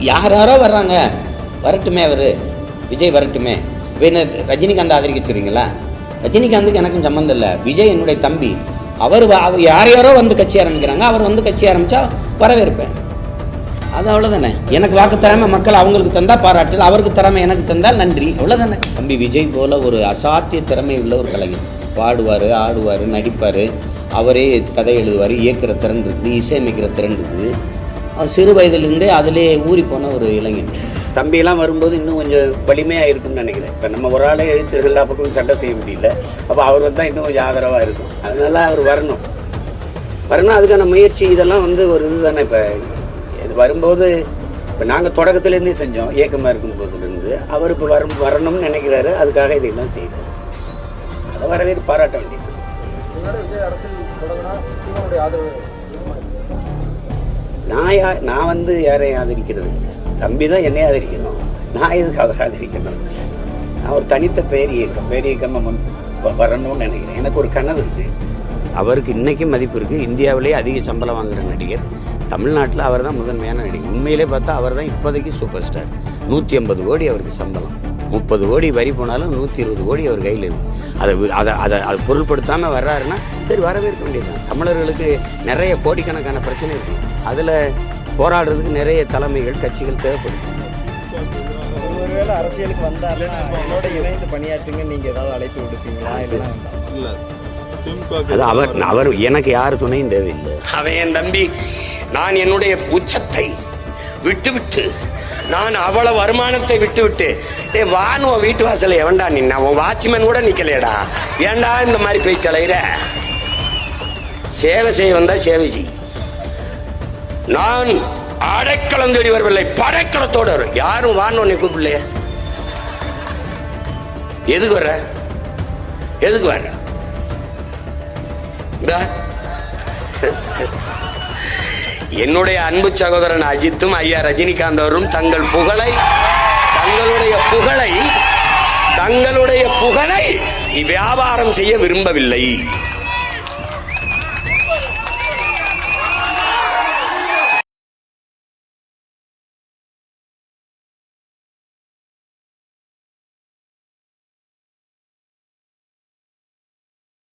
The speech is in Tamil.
யார் யாரோ வர்றாங்க, வரட்டுமே, அவர் விஜய் வரட்டுமே. என்ன ரஜினிகாந்த் ஆதரிக்க சொல்றீங்களா? ரஜினிகாந்துக்கு எனக்கும் சம்மந்தம் இல்லை. விஜய் என்னுடைய தம்பி. அவர் யார் யாரோ வந்து கட்சி ஆரம்பிக்கிறாங்க, அவர் வந்து கட்சி ஆரம்பித்தா வரவேற்பேன். அது அவ்வளோதானே. எனக்கு வாக்கு தராமல் மக்கள் அவங்களுக்கு தந்தால் பாராட்டு, அவருக்கு தராமல் எனக்கு தந்தால் நன்றி, அவ்வளோதானே. தம்பி விஜய் போல் ஒரு அசாத்திய திறமை உள்ள ஒரு கலைஞர். பாடுவார், ஆடுவார், நடிப்பார், அவரே கதை எழுதுவார், இயக்கிற திறன் இருக்குது, இசையமைக்கிற திறன் இருக்குது. அவர் சிறு வயதிலிருந்தே அதிலே ஊறி போன ஒரு இளைஞன். தம்பியெல்லாம் வரும்போது இன்னும் கொஞ்சம் வலிமையாக இருக்கும்னு நினைக்கிறேன். இப்போ நம்ம ஒரு ஆளே எழுத்து எல்லா பக்கமும் சண்டை செய்ய முடியல. அப்போ அவர் வந்தால் இன்னும் கொஞ்சம் ஆதரவாக இருக்கும். அதனால அவர் வரணும். அதுக்கான முயற்சி இதெல்லாம் வந்து ஒரு இது தானே. இப்போ இது வரும்போது இப்போ நாங்கள் தொடக்கத்துலேருந்தே செஞ்சோம், இயக்கமாக இருக்கும் போதுலேருந்து. அவர் இப்போ வரணும்னு நினைக்கிறாரு, அதுக்காக இதெல்லாம் செய்தார். அதை வரவேற்று பாராட்ட வேண்டியது. நான் வந்து யாரையும் ஆதரிக்கிறது, தம்பி தான் என்னை ஆதரிக்கணும். நான் எதுக்கு அவர் ஆதரிக்கணும்? நான் ஒரு தனித்த பேரியக்கமாக வரணும்னு நினைக்கிறேன். எனக்கு ஒரு கனவு இருக்குது. அவருக்கு இன்றைக்கும் மதிப்பு இருக்குது. இந்தியாவிலேயே அதிக சம்பளம் வாங்குகிற நடிகர். தமிழ்நாட்டில் அவர் தான் முதன்மையான நடிகர். உண்மையிலே பார்த்தா அவர் தான் இப்போதைக்கு சூப்பர் ஸ்டார். 150 கோடி அவருக்கு சம்பளம். 30 கோடி வரி போனாலும் 120 கோடி அவர் கையில் இருக்குது. அதை பொருள்படுத்தாமல் வர்றாருன்னா சரி, வரவேற்க வேண்டியது. தமிழர்களுக்கு நிறைய கோடிக்கணக்கான பிரச்சனை இருக்குது. அதில் போராடுறதுக்கு நிறைய தலைமைகள், கட்சிகள் தேவைப்படுது. ஒருவேளை அரசியலுக்கு வந்தாருன்னா என்னோட இணைந்து பணியாற்றுங்க, நீங்கள் ஏதாவது அழைப்பு விடுப்பீங்களா? இல்லை, அது அவர் எனக்கு யார் துணையும் தேவையில்லை. அவன் என் தம்பி. நான் என்னுடைய உச்சத்தை விட்டு நான் அவ்வளவு வருமானத்தை விட்டு வானுவ வீட்டு வாசல எவன்டா நின்னா? உன் வாட்ச்மேன் கூட நிக்கலையடா. ஏன்டா இந்த மாதிரி போய் தலையிற? சேவை செய்ய வந்தா சேவை செய். நான் அடைக்கலம் தேடி வரவில்லை, படைக்கலத்தோடு வரும். யாரும் வான்னு உன்னை கூப்பிடலையே. எதுக்கு வர்ற? என்னுடைய அன்பு சகோதரன் அஜித்தும் ஐயா ரஜினிகாந்த் அவரும் தங்களுடைய புகழை வியாபாரம் செய்ய விரும்பவில்லை.